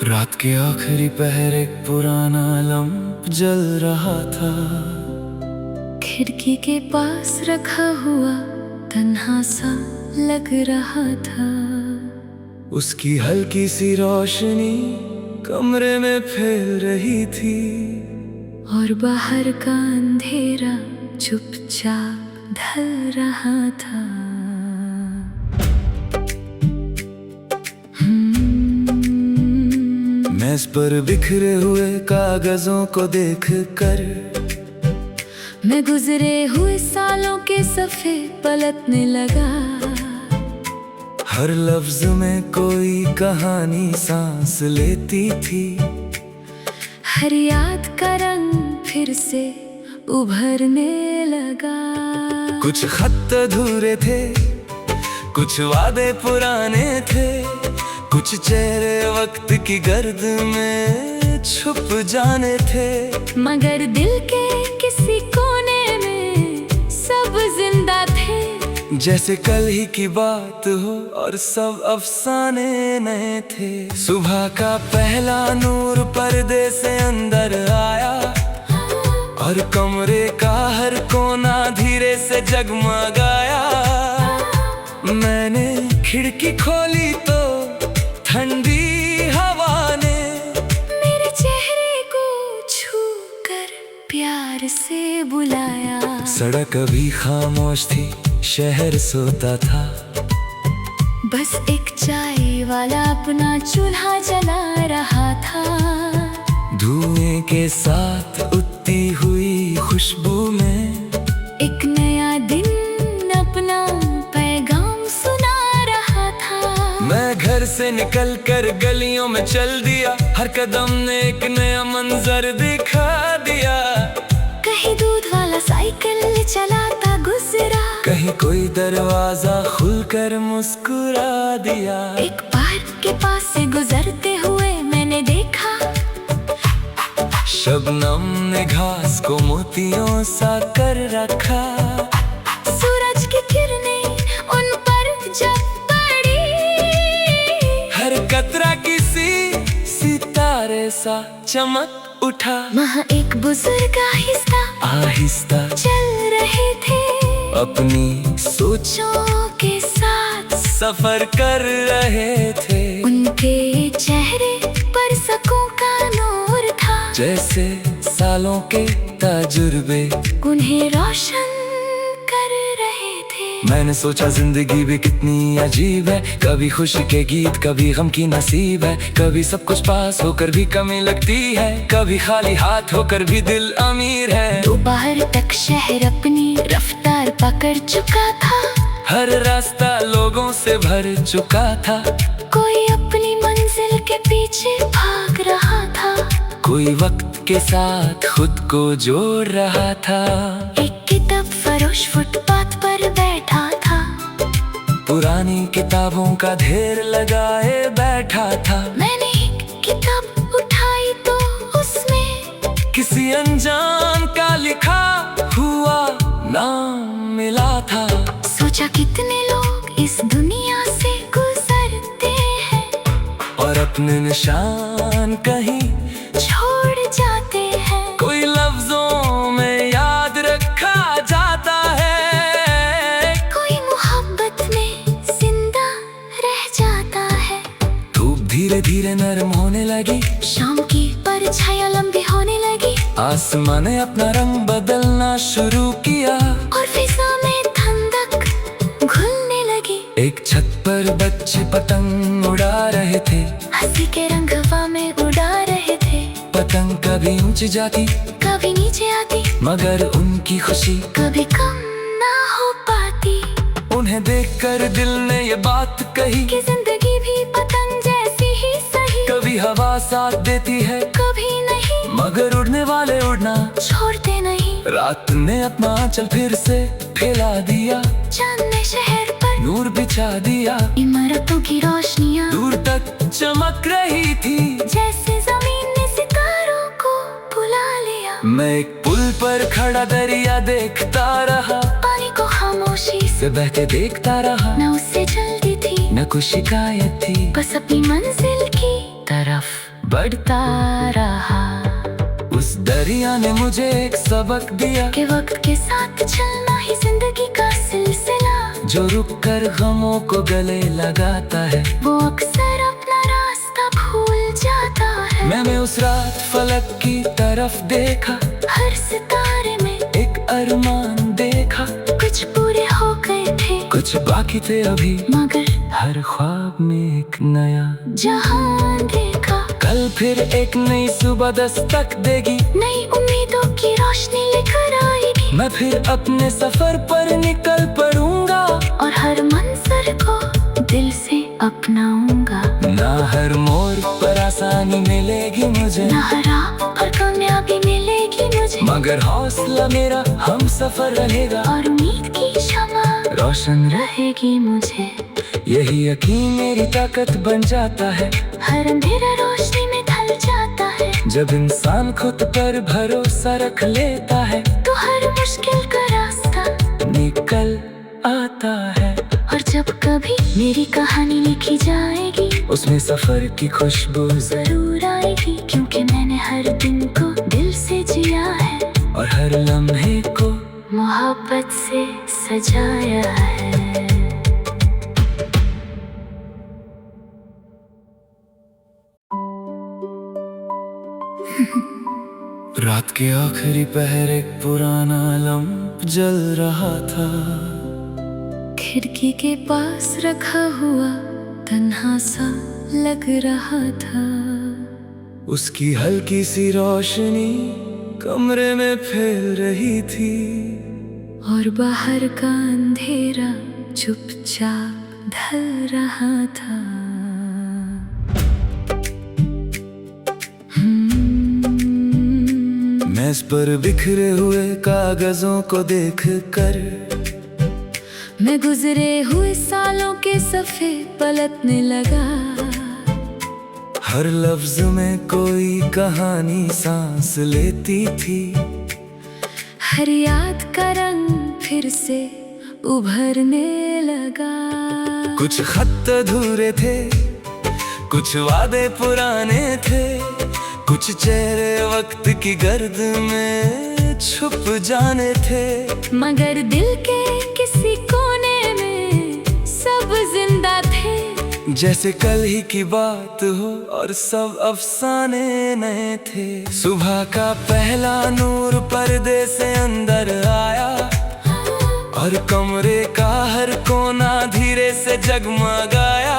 रात के आखिरी पहर एक पुराना लैंप जल रहा था। खिड़की के पास रखा हुआ तन्हा सा लग रहा था। उसकी हल्की सी रोशनी कमरे में फैल रही थी और बाहर का अंधेरा चुपचाप ढल रहा था। मेज पर बिखरे हुए कागजों को देखकर मैं गुजरे हुए सालों के सफ़े पलटने लगा। हर लफ्ज में कोई कहानी सांस लेती थी। हर याद का रंग फिर से उभरने लगा। कुछ खत अधूरे थे, कुछ वादे पुराने थे, कुछ चेहरे वक्त की गर्द में छुप जाने थे। मगर दिल के किसी कोने में सब जिंदा थे। जैसे कल ही की बात हो और सब अफसाने नए थे। सुबह का पहला नूर पर्दे से अंदर आया और कमरे का हर कोना धीरे से जगमगाया। मैंने खिड़की खोली तो ठंडी हवा ने मेरे चेहरे को छू कर प्यार से बुलाया। सड़क अभी खामोश थी, शहर सोता था। बस एक चाय वाला अपना चूल्हा जला रहा था। धुएं के साथ उठती हुई खुशबू में एक नया दिन अपना पैगाम सुना रहा था। मैं घर से निकल कर गलियों में चल दिया। हर कदम ने एक नया मंजर दिखा दिया। कहीं दूध वाला साइकिल चलाता गुजरा, कहीं कोई दरवाजा खुलकर मुस्कुरा दिया। एक पार्क के पास से गुजरते हुए मैंने देखा शबनम ने घास को मोतियों सा कर रखा। सूरज की किरणें उन पर जब पड़ी, हर कतरा किसी सितारे सा चमक उठा। वहाँ एक बुजुर्ग आहिस्ता चल रहे थे, अपनी सोचों के साथ सफर कर रहे थे। उनके चेहरे पर सुकून का नूर था। जैसे सालों के तजुर्बे उन्हें रोशन कर रहे थे। मैंने सोचा जिंदगी भी कितनी अजीब है। कभी खुशी के गीत, कभी गम की नसीब है। कभी सब कुछ पास होकर भी कमी लगती है, कभी खाली हाथ होकर भी दिल अमीर है। दोपहर तक शहर अपनी रफ्तार पकड़ चुका था। हर रास्ता लोगों से भर चुका था। कोई अपनी मंजिल के पीछे भाग रहा था, कोई वक्त के साथ खुद को जोड़ रहा था। एक किताब फरोश फुटपाथ पर बैठा था। पुरानी किताबों का ढेर लगाए बैठा था। मैंने एक किताब उठाई तो उसमें किसी अनजान का लिखा हुआ नाम मिला था। सोचा कितने लोग इस दुनिया से गुजरते हैं और अपने निशान कहीं छोड़ जाते हैं। कोई लफ्जों में याद रखा जाता है, कोई मोहब्बत में जिंदा रह जाता है। धूप धीरे धीरे नरम होने लगी, शाम की परछाइयां लंबी होने लगी। आसमां ने अपना रंग बदलना शुरू किया और फिजा में ठंडक घुलने लगी। एक छत पर बच्चे पतंग उड़ा रहे थे। हंसी के रंग हवा में उड़ा रहे थे। पतंग कभी ऊंची जाती, कभी नीचे आती, मगर उनकी खुशी कभी कम ना हो पाती। उन्हें देखकर दिल ने ये बात कही कि जिंदगी भी पतंग जैसी ही सही। कभी हवा साथ देती है, कभी नहीं, मगर उड़ने वाले उड़ना छोड़ते नहीं। रात ने अपना आंचल फिर से फैला दिया। चांद ने शहर पर नूर बिछा दिया। इमारतों की रोशनियां दूर तक चमक रही थी, जैसे जमीन ने सितारों को बुला लिया। मैं एक पुल पर खड़ा दरिया देखता रहा। पानी को खामोशी से बहते देखता रहा। न उससे जल्दी थी, न कुछ शिकायत थी, बस अपनी मंजिल की तरफ बढ़ता रहा। उस दरिया ने मुझे एक सबक दिया कि वक्त के साथ चलना ही जिंदगी का सिलसिला। जो रुक कर गमों को गले लगाता है वो अक्सर अपना रास्ता भूल जाता है। मैंने उस रात फलक की तरफ देखा, हर सितारे में एक अरमान देखा। कुछ पूरे हो गए थे, कुछ बाकी थे अभी, मगर हर ख्वाब में एक नया जहां देखा। कल फिर एक नई सुबह दस्तक देगी, नई उम्मीदों की रोशनी लेकर आएगी। मैं फिर अपने सफर पर निकल पड़ूंगा और हर मंजर को दिल से अपनाऊंगा। ना हर मोड़ पर आसानी मिलेगी मुझे, ना हर राह पर कामयाबी मिलेगी मुझे, मगर हौसला मेरा हम सफर रहेगा और उम्मीद की शमा रोशन रहेगी मुझे। यही यकीन मेरी ताकत बन जाता है, हर अंधेरा रोशनी में ढल जाता है। जब इंसान खुद पर भरोसा रख लेता है तो हर मुश्किल का रास्ता निकल आता है। और जब कभी मेरी कहानी लिखी जाएगी, उसमें सफर की खुशबू जरूर आएगी। क्योंकि मैंने हर दिन को दिल से जिया है और हर लम्हे को मोहब्बत से सजाया है। रात के आखिरी पहर एक पुराना लैंप जल रहा था, खिड़की के पास रखा हुआ तन्हा सा लग रहा था। उसकी हल्की सी रोशनी कमरे में फैल रही थी और बाहर का अंधेरा चुपचाप ढल रहा था। मेज पर बिखरे हुए कागजों को देखकर मैं गुजरे हुए सालों के सफ़े पलटने लगा। हर लफ्ज में कोई कहानी सांस लेती थी, हर याद का रंग फिर से उभरने लगा। कुछ खत अधूरे थे, कुछ वादे पुराने थे, कुछ चेहरे वक्त की गर्द में छुप जाने थे, मगर दिल के किसी कोने में सब जिंदा थे। जैसे कल ही की बात हो और सब अफसाने नए थे। सुबह का पहला नूर पर्दे से अंदर आया और कमरे का हर कोना धीरे से जगमगाया।